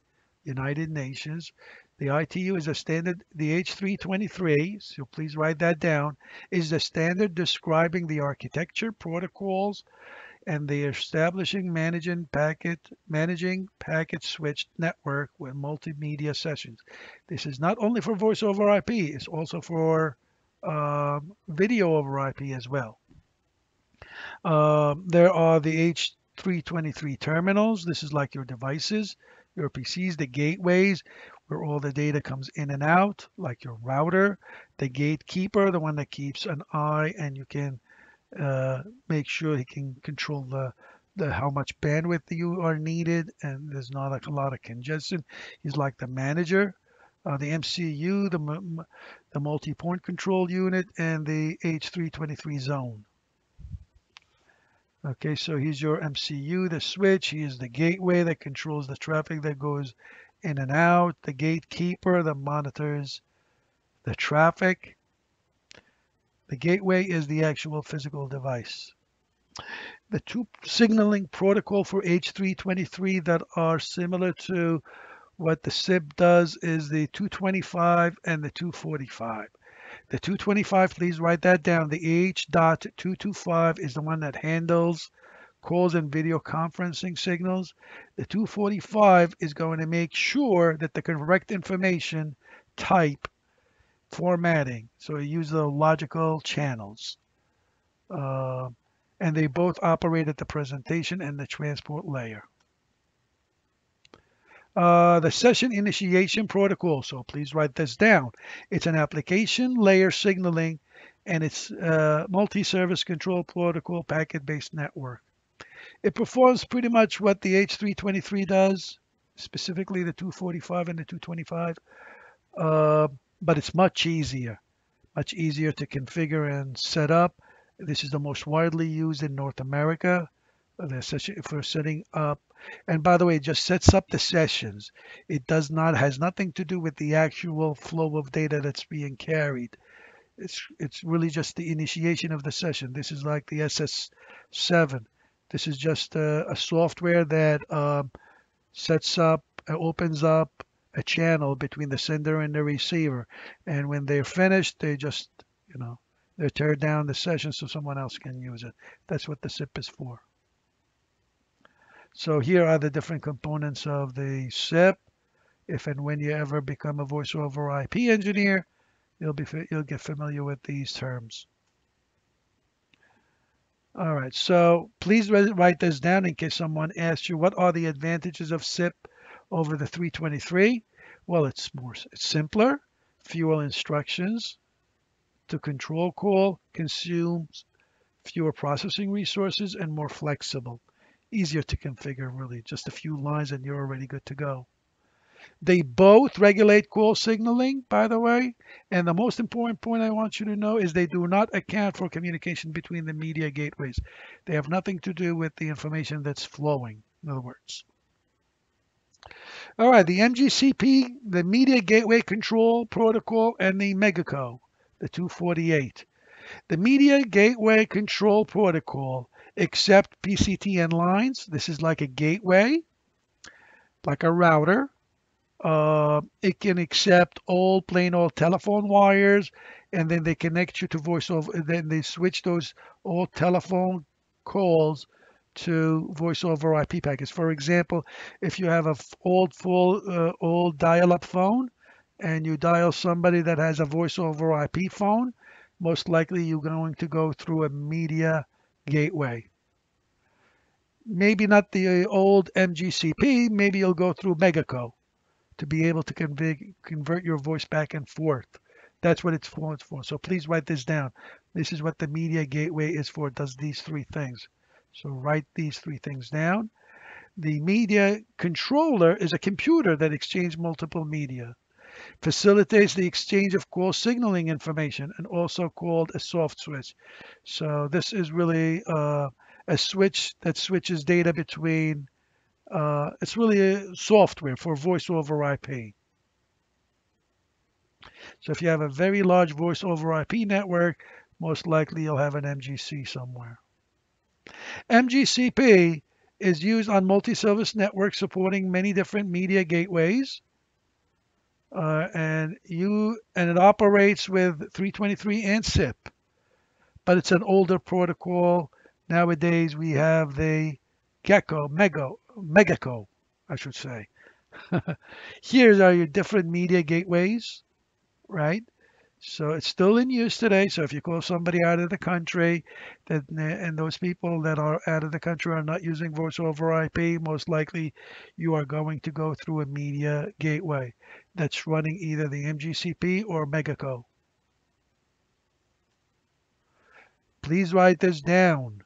United Nations. The ITU is a standard, the H323, so please write that down, is the standard describing the architecture, protocols, and the establishing managing packet switched network with multimedia sessions. This is not only for voice over IP, it's also for video over IP as well. There are the H323 terminals. This is like your devices, your PCs, the gateways where all the data comes in and out, like your router, the gatekeeper, the one that keeps an eye and you can make sure he can control the how much bandwidth you are needed and there's not like a lot of congestion. He's like the manager, the MCU, the multi-point control unit, and the H323 zone. Okay, so he's your MCU, the switch. He is the gateway that controls the traffic that goes in and out, the gatekeeper that monitors the traffic. The gateway is the actual physical device. The two signaling protocol for H323 that are similar to what the SIP does is the 225 and the 245. The 225, please write that down. The H.225 is the one that handles calls and video conferencing signals. The 245 is going to make sure that the correct information type formatting. So you use the logical channels. Uh, and they both operate at the presentation and the transport layer. The session initiation protocol, so please write this down. It's an application layer signaling and it's multi-service control protocol packet-based network. It performs pretty much what the H323 does, specifically the 245 and the 225, but it's much easier to configure and set up. This is the most widely used in North America for setting up. And by the way, it just sets up the sessions. It has nothing to do with the actual flow of data that's being carried. It's really just the initiation of the session. This is like the SS7. This is just a software that sets up, opens up a channel between the sender and the receiver. And when they're finished, they just, they tear down the session so someone else can use it. That's what the SIP is for. So here are the different components of the SIP. If and when you ever become a voice over IP engineer, you'll get familiar with these terms. All right, so please write this down in case someone asks you what are the advantages of SIP over the 323. Well, it's simpler, fewer instructions to control call, consumes fewer processing resources, and more flexible. Easier to configure, really. Just a few lines and you're already good to go. They both regulate call signaling, by the way. And the most important point I want you to know is they do not account for communication between the media gateways. They have nothing to do with the information that's flowing, in other words. All right, the MGCP, the Media Gateway Control Protocol, and the Megaco, the 248. The Media Gateway Control Protocol accepts PCTN lines. This is like a gateway, like a router. It can accept old plain old telephone wires, and then they connect you to voice over. Then they switch those old telephone calls to voice over IP packets. For example, if you have a old dial-up phone, and you dial somebody that has a voice over IP phone, most likely you're going to go through a media gateway. Maybe not the old MGCP. Maybe you'll go through Megaco to be able to convert your voice back and forth. That's what it's for. So please write this down. This is what the media gateway is for. It does these three things. So write these three things down. The media controller is a computer that exchanges multiple media, facilitates the exchange of call signaling information, and also called a soft switch. So this is really a switch that switches data between it's really a software for voice over IP. So if you have a very large voice over IP network, most likely you'll have an MGC somewhere. MGCP is used on multi-service networks supporting many different media gateways, and it operates with 323 and SIP, but it's an older protocol. Nowadays we have the Megaco, I should say. Here are your different media gateways, right? So it's still in use today. So if you call somebody out of the country, and those people that are out of the country are not using voice over IP, most likely you are going to go through a media gateway that's running either the MGCP or Megaco. Please write this down.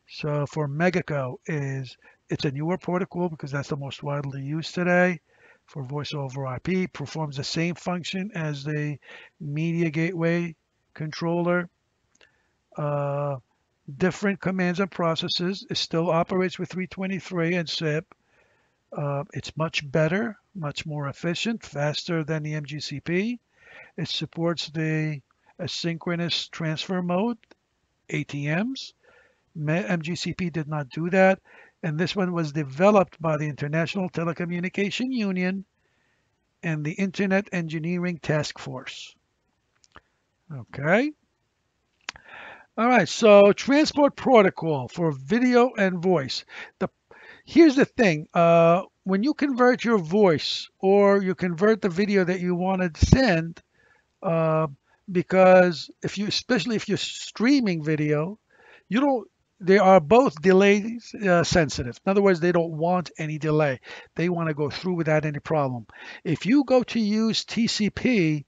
So for Megaco it's a newer protocol because that's the most widely used today for voice over IP, performs the same function as the media gateway controller. Different commands and processes. It still operates with 323 and SIP. It's much better, much more efficient, faster than the MGCP. It supports the asynchronous transfer mode, ATMs. MGCP did not do that. And this one was developed by the International Telecommunication Union and the Internet Engineering Task Force. Okay. All right. So transport protocol for video and voice. Here's the thing. When you convert your voice or you convert the video that you want to send, uh, because especially if you're streaming video, you don't they are both delay sensitive. In other words, they don't want any delay. They want to go through without any problem. If you go to use TCP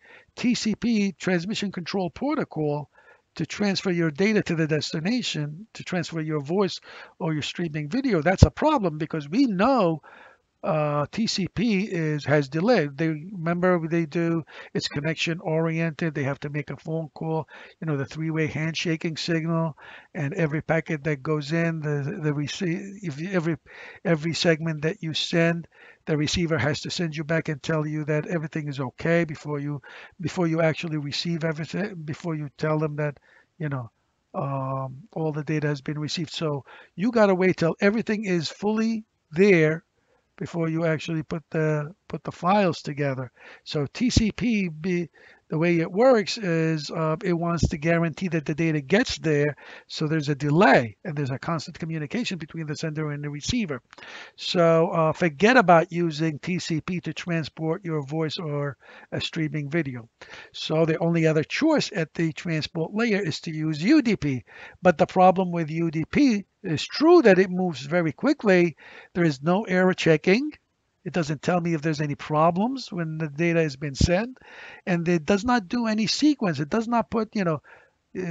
transmission control protocol to transfer your data to the destination, to transfer your voice or your streaming video, that's a problem because we know TCP has delayed. They do it's connection oriented. They have to make a phone call, the three-way handshaking signal, and every packet that goes in, the receive if every segment that you send, the receiver has to send you back and tell you that everything is okay before you actually receive everything, before you tell them that you know all the data has been received. So you got to wait till everything is fully there before you actually put the files together. So TCP, the way it works is it wants to guarantee that the data gets there, so there's a delay and there's a constant communication between the sender and the receiver. So forget about using TCP to transport your voice or a streaming video. So the only other choice at the transport layer is to use UDP. But the problem with UDP is true that it moves very quickly. There is no error checking. It doesn't tell me if there's any problems when the data has been sent, and it does not do any sequence. It does not put,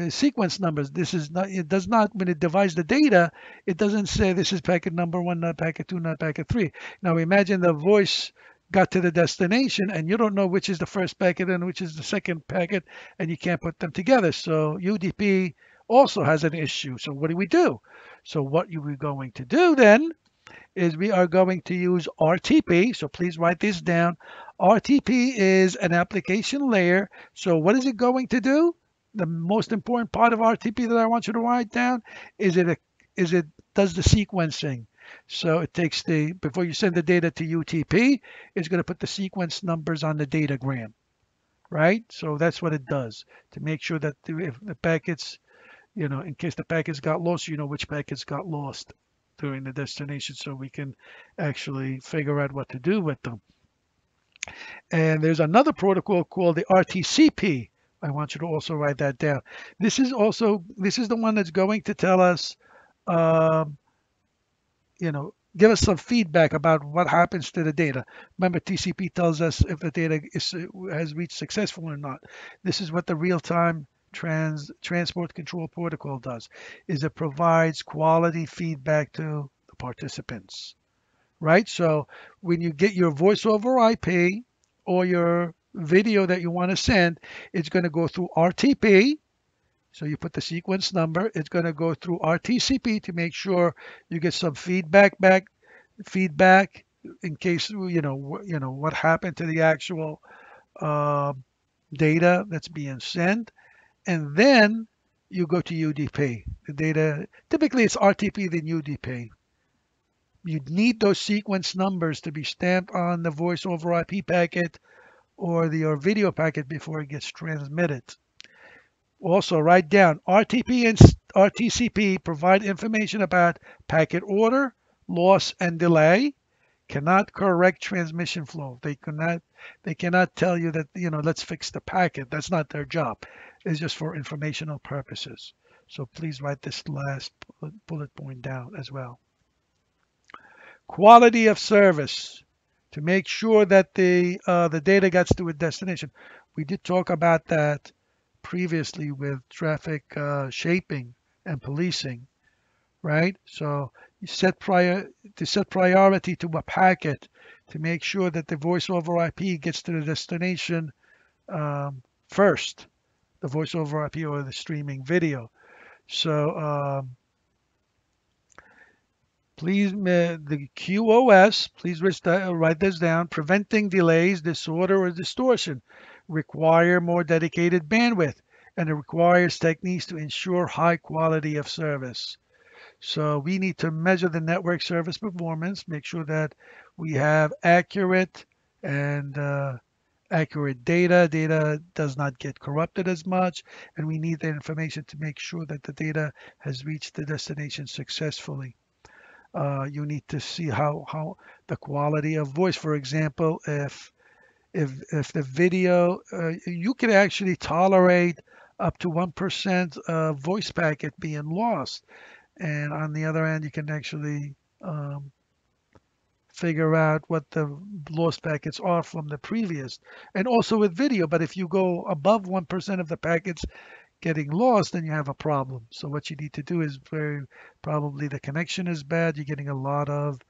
sequence numbers. This is not. It does not. When it divides the data, it doesn't say this is packet number one, not packet two, not packet three. Now imagine the voice got to the destination, and you don't know which is the first packet and which is the second packet, and you can't put them together. So UDP also has an issue. So what do we do? So what you are going to do then is we are going to use RTP. So please write this down. RTP is an application layer. So what is it going to do? The most important part of RTP that I want you to write down is it does the sequencing. So it takes before you send the data to UTP, it's going to put the sequence numbers on the datagram, right? So that's what it does to make sure that if the packets, in case the packets got lost, you know which packets got lost during the destination, so we can actually figure out what to do with them. And there's another protocol called the RTCP. I want you to also write that down. This is the one that's going to tell us, um, give us some feedback about what happens to the data. Remember, TCP tells us if the data has reached successful or not. This is what the real-time transport control protocol does, is it provides quality feedback to the participants, right? So when you get your voice over IP or your video that you want to send, it's going to go through RTP. So you put the sequence number, it's going to go through RTCP to make sure you get some feedback in case what happened to the actual uh, data that's being sent, and then you go to UDP. The data typically it's RTP then UDP. You need those sequence numbers to be stamped on the voice over IP packet or your video packet before it gets transmitted. Also, write down RTP and RTCP provide information about packet order, loss, and delay. Cannot correct transmission flow. They cannot tell you that, let's fix the packet. That's not their job. It's just for informational purposes. So please write this last bullet point down as well. Quality of service, to make sure that the data gets to a destination. We did talk about that previously with traffic shaping and policing, right? So you set priority to a packet to make sure that the voice over IP gets to the destination first, the voice over IP or the streaming video. So please, the QoS, please write this down. Preventing delays, disorder, or distortion require more dedicated bandwidth, and it requires techniques to ensure high quality of service. So we need to measure the network service performance, make sure that we have accurate and accurate data. Data does not get corrupted as much, and we need the information to make sure that the data has reached the destination successfully. You need to see how the quality of voice. For example, if the video, you can actually tolerate up to 1% voice packet being lost, and on the other end, you can actually figure out what the lost packets are from the previous, and also with video. But if you go above 1% of the packets getting lost, then you have a problem. So what you need to do is very probably the connection is bad. You're getting a lot of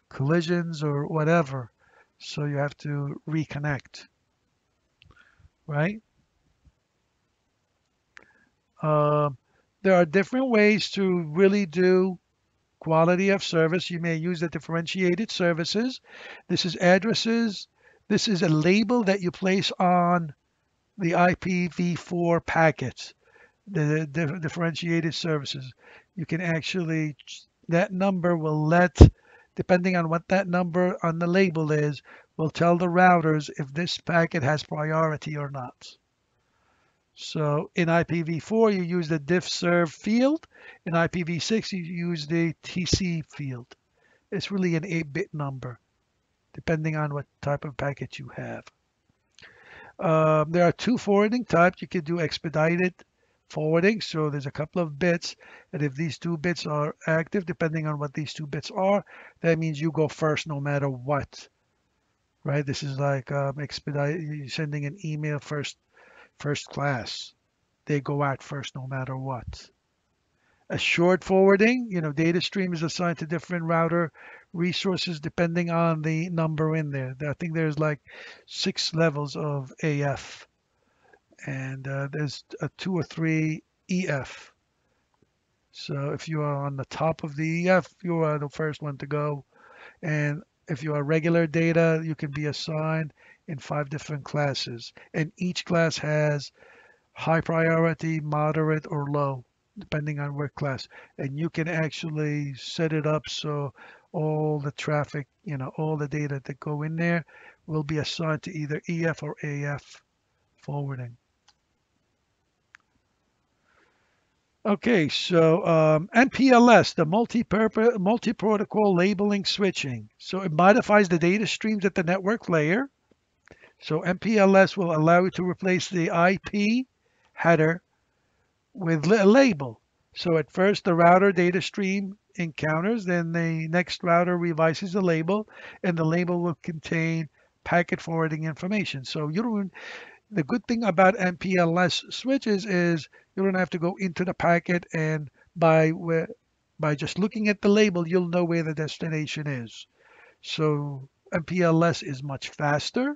collisions or whatever. So you have to reconnect, right? There are different ways to really do quality of service. You may use the differentiated services. This is addresses. This is a label that you place on the IPv4 packets. The differentiated services. You can actually, that number will depending on what that number on the label is, will tell the routers if this packet has priority or not. So in IPv4, you use the DiffServ field. In IPv6, you use the TC field. It's really an 8-bit number, depending on what type of packet you have. There are two forwarding types. You can do expedited forwarding. So there's a couple of bits, and if these 2 bits are active, depending on what these 2 bits are, that means you go first no matter what, right? This is like you're sending an email first class. They go out first no matter what. A short forwarding, data stream is assigned to different router resources depending on the number in there. I think there's like 6 levels of AF, and there's a 2 or 3 EF. So if you are on the top of the EF, you are the first one to go. And if you are regular data, you can be assigned in 5 different classes. And each class has high priority, moderate, or low, depending on what class. And you can actually set it up so all the traffic, all the data that go in there will be assigned to either EF or AF forwarding. Okay, so MPLS, the multi-protocol labeling switching. So it modifies the data streams at the network layer. So MPLS will allow you to replace the IP header with a label. So at first the router data stream encounters, then the next router revises the label, and the label will contain packet forwarding information. So you don't the good thing about MPLS switches is you don't have to go into the packet, and by just looking at the label, you'll know where the destination is. So MPLS is much faster.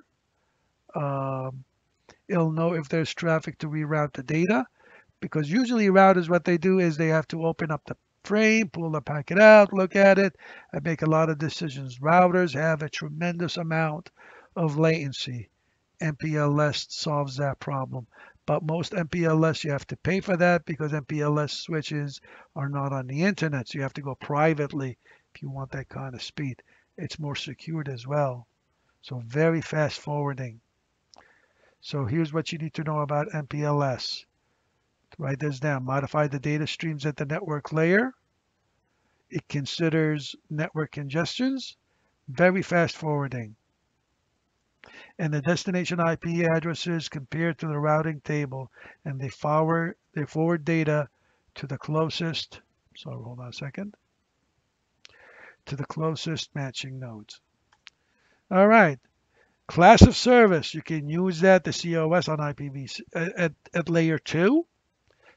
Um, it'll know if there's traffic to reroute the data, because usually routers, what they do is they have to open up the frame, pull the packet out, look at it, and make a lot of decisions. Routers have a tremendous amount of latency. MPLS solves that problem. But most MPLS, you have to pay for that because MPLS switches are not on the internet. So you have to go privately if you want that kind of speed. It's more secured as well. So very fast forwarding. So here's what you need to know about MPLS. Write this down. Modify the data streams at the network layer. It considers network congestions. Very fast forwarding. And the destination IP addresses compared to the routing table, and they forward data to the closest, so hold on a second, to the closest matching nodes. All right, class of service, you can use that, the COS on IPv at layer 2.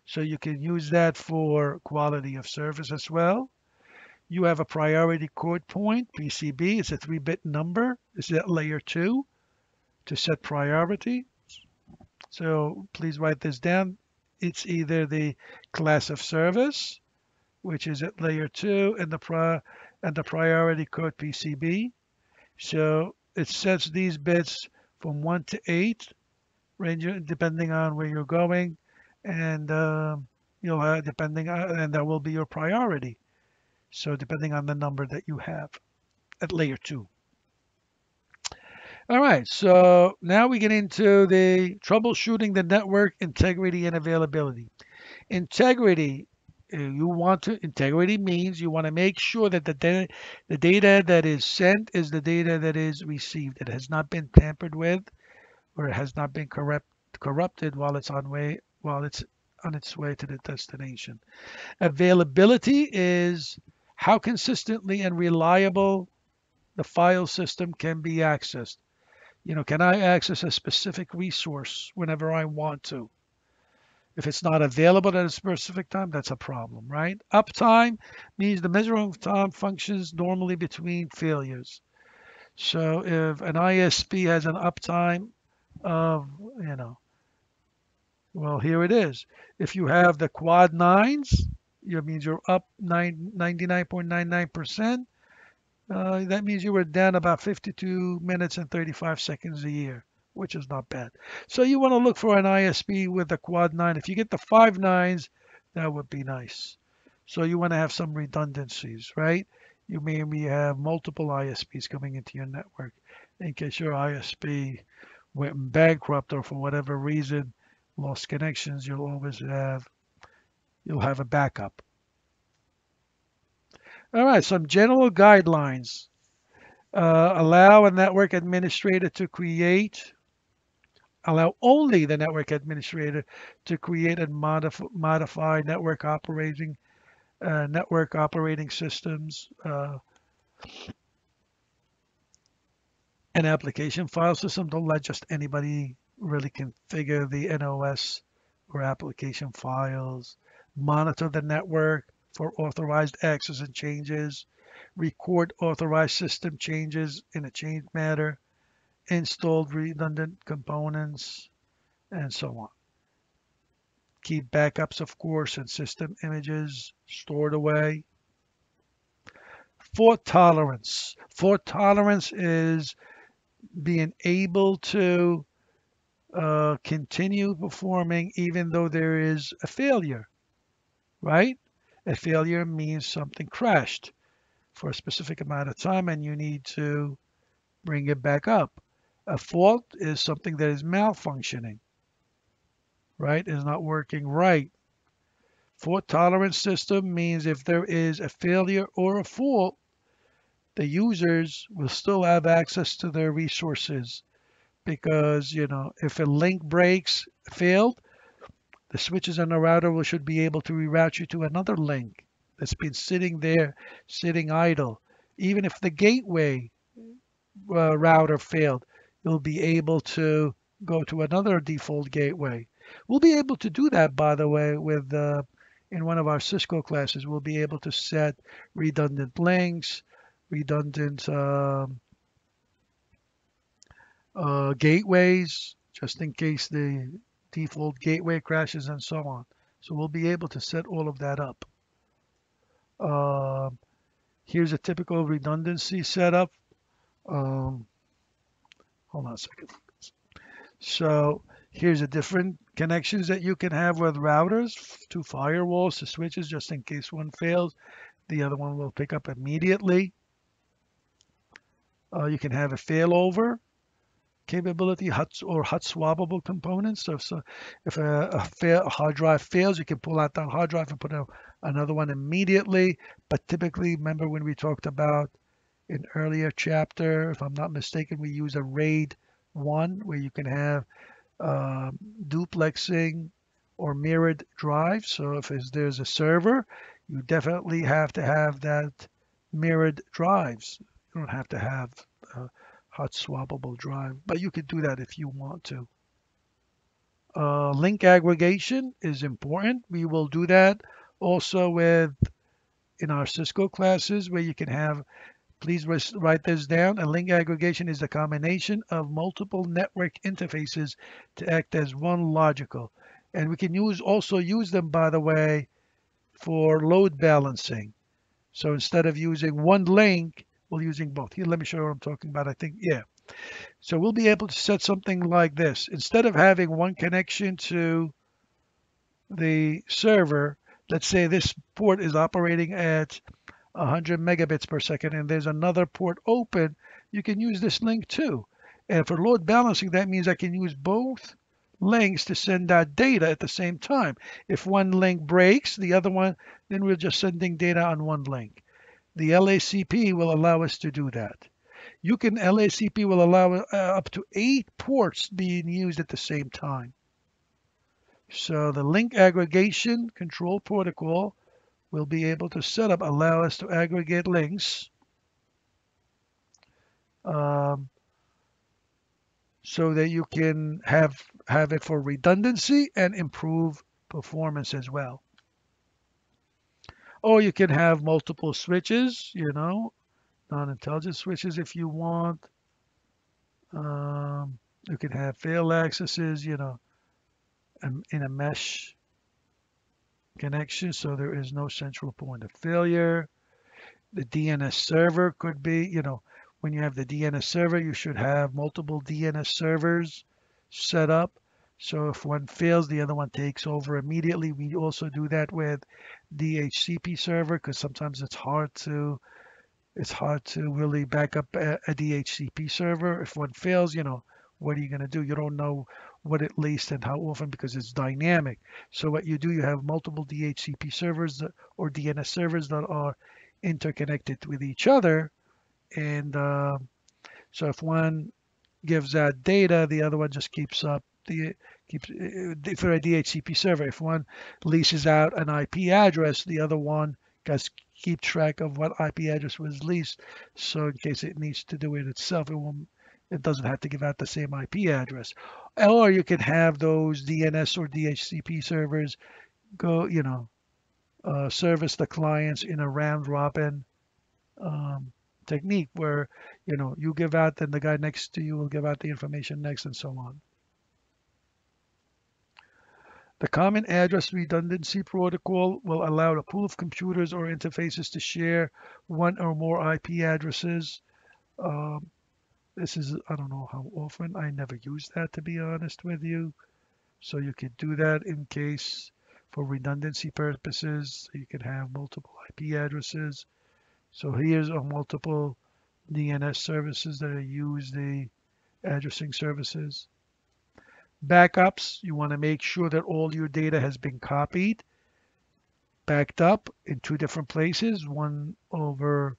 So you can use that for quality of service as well. You have a priority code point, PCB, it's a 3-bit number. This is at layer 2 to set priority. So please write this down. It's either the class of service, which is at layer 2, and the priority code PCB. So it sets these bits from 1 to 8, ranging depending on where you're going, and you'll have and that will be your priority. So depending on the number that you have at layer 2. All right, so now we get into the troubleshooting the network integrity and availability. Integrity, integrity means you want to make sure that the data that is sent is the data that is received. It has not been tampered with, or it has not been corrupted while it's on its way to the destination. Availability is how consistently and reliable the file system can be accessed. Can I access a specific resource whenever I want to? If it's not available at a specific time, that's a problem, right? Uptime means the measuring of time functions normally between failures. So if an ISP has an uptime of, well, here it is. If you have the quad nines, it means you're up 99.99%. That means you were down about 52 minutes and 35 seconds a year, which is not bad. So you want to look for an ISP with a quad 9. If you get the 5 nines, that would be nice. So you want to have some redundancies, right? You maybe have multiple ISPs coming into your network in case your ISP went bankrupt or for whatever reason lost connections. You'll have a backup. All right, some general guidelines. Allow a network administrator to allow only the network administrator to create and modify network operating systems and application file system. Don't let just anybody really configure the NOS or application files. Monitor the network for authorized access and changes. Record authorized system changes in a change matter. Installed redundant components, and so on. Keep backups, of course, and system images stored away. Fault tolerance. Fault tolerance is being able to continue performing even though there is a failure, right? A failure means something crashed for a specific amount of time and you need to bring it back up. A fault is something that is malfunctioning, right? Is not working right. Fault tolerance system means if there is a failure or a fault, the users will still have access to their resources because, if a link breaks, failed, the switches on the router should be able to reroute you to another link that's been sitting there, sitting idle. Even if the gateway router failed, you'll be able to go to another default gateway. We'll be able to do that, by the way, with in one of our Cisco classes. We'll be able to set redundant links, redundant gateways, just in case the default gateway crashes and so on. So we'll be able to set all of that up. Here's a typical redundancy setup. Hold on a second. So here's the different connections that you can have with routers, to firewalls, to switches, just in case one fails. The other one will pick up immediately. You can have a failover capability, hot swappable components. So if a hard drive fails, you can pull out that hard drive and put another one immediately. But typically, remember when we talked about in earlier chapter, if I'm not mistaken, we use a RAID 1 where you can have duplexing or mirrored drives. So if there's a server, you definitely have to have that mirrored drives. You don't have to have hot swappable drive, but you could do that if you want to. Link aggregation is important. We will do that also in our Cisco classes where you can have, please write this down. A link aggregation is the combination of multiple network interfaces to act as one logical. And we can also use them, by the way, for load balancing. So instead of using one link, we're using both. Here, let me show you what I'm talking about. I think, yeah. So we'll be able to set something like this. Instead of having one connection to the server, let's say this port is operating at 100 megabits per second and there's another port open, you can use this link too. And for load balancing, that means I can use both links to send out data at the same time. If one link breaks, the other one, then we're just sending data on one link. The LACP will allow us to do that. LACP will allow up to 8 ports being used at the same time. So the link aggregation control protocol will be able to allow us to aggregate links so that you can have it for redundancy and improve performance as well. Or you can have multiple switches, non-intelligent switches if you want. You can have failed accesses, in a mesh connection, so there is no central point of failure. The DNS server could be, when you have the DNS server, you should have multiple DNS servers set up. So if one fails, the other one takes over immediately. We also do that with DHCP server because sometimes it's hard to really back up a DHCP server. If one fails, what are you going to do? You don't know what it leads and how often because it's dynamic. So what you do, you have multiple DHCP servers or DNS servers that are interconnected with each other. And so if one gives out data, the other one just keeps up for a DHCP server. If one leases out an IP address, the other one keep track of what IP address was leased. So in case it needs to do it itself, it doesn't have to give out the same IP address. Or you can have those DNS or DHCP servers go, service the clients in a round robin technique where, you give out, then the guy next to you will give out the information next and so on. The Common Address Redundancy Protocol will allow a pool of computers or interfaces to share one or more IP addresses. Um, this is, I don't know how often. I never use that, to be honest with you. So you could do that in case for redundancy purposes. You can have multiple IP addresses. So here's a multiple DNS services that use the addressing services. Backups, you want to make sure that all your data has been copied, backed up in two different places, one over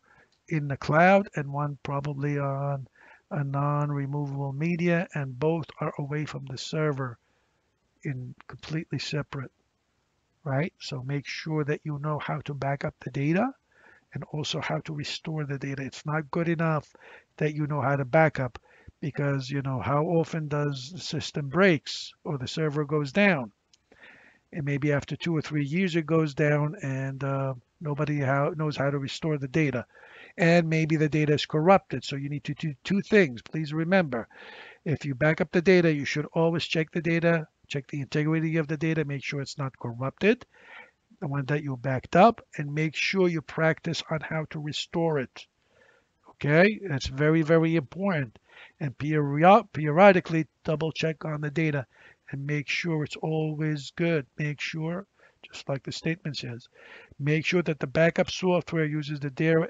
in the cloud and one probably on a non-removable media, and both are away from the server in completely separate, right? So make sure that you know how to back up the data and also how to restore the data. It's not good enough that you know how to back up, because how often does the system breaks or the server goes down? And maybe after 2 or 3 years it goes down, and nobody knows how to restore the data. And maybe the data is corrupted. So you need to do two things. Please remember, if you back up the data, you should always check the data, check the integrity of the data, make sure it's not corrupted, the one that you backed up, and make sure you practice on how to restore it. Okay, that's very, very important. And periodically double check on the data and make sure it's always good. Make sure, just like the statement says, make sure that the backup software uses the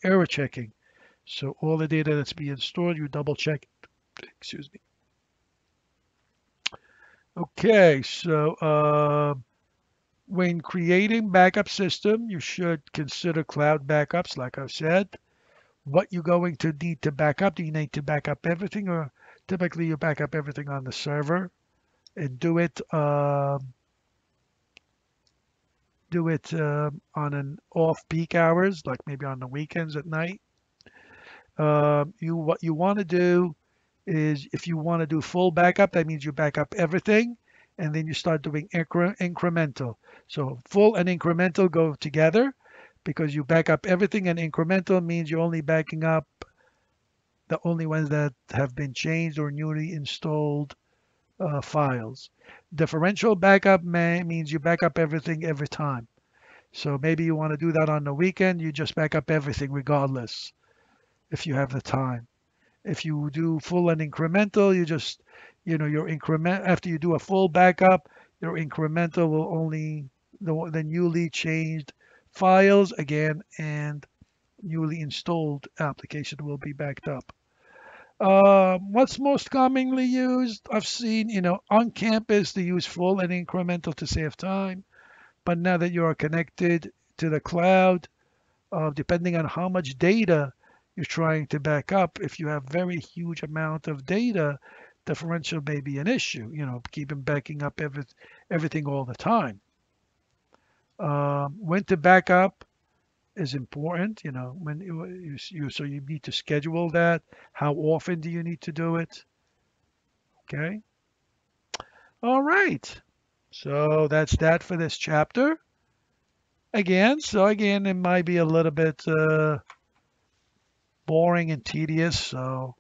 error checking. So all the data that's being stored, you double check. Excuse me. Okay, so when creating backup system, you should consider cloud backups, like I said. What you're going to need to back up. Do you need to back up everything, or typically you back up everything on the server and do it on an off-peak hours, like maybe on the weekends at night. What you want to do is, if you want to do full backup, that means you back up everything, and then you start doing incremental. So full and incremental go together, because you back up everything, and incremental means you're only backing up the only ones that have been changed or newly installed files. Differential backup means you back up everything every time. So maybe you want to do that on the weekend, you just back up everything regardless if you have the time. If you do full and incremental, you just, your increment, after you do a full backup, your incremental will only, the newly changed files again and newly installed application will be backed up. What's most commonly used? I've seen, on campus, they use full and incremental to save time. But now that you are connected to the cloud, depending on how much data you're trying to back up, if you have very huge amount of data, differential may be an issue. Keeping backing up everything all the time. When to back up is important. When so you need to schedule that. How often do you need to do it? Okay. All right. So that's that for this chapter. Again, it might be a little bit boring and tedious, so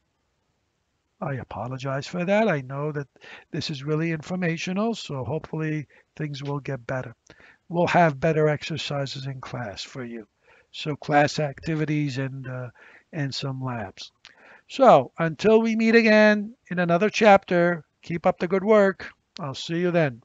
I apologize for that. I know that this is really informational, so hopefully things will get better. We'll have better exercises in class for you. So class activities and some labs. So until we meet again in another chapter, keep up the good work. I'll see you then.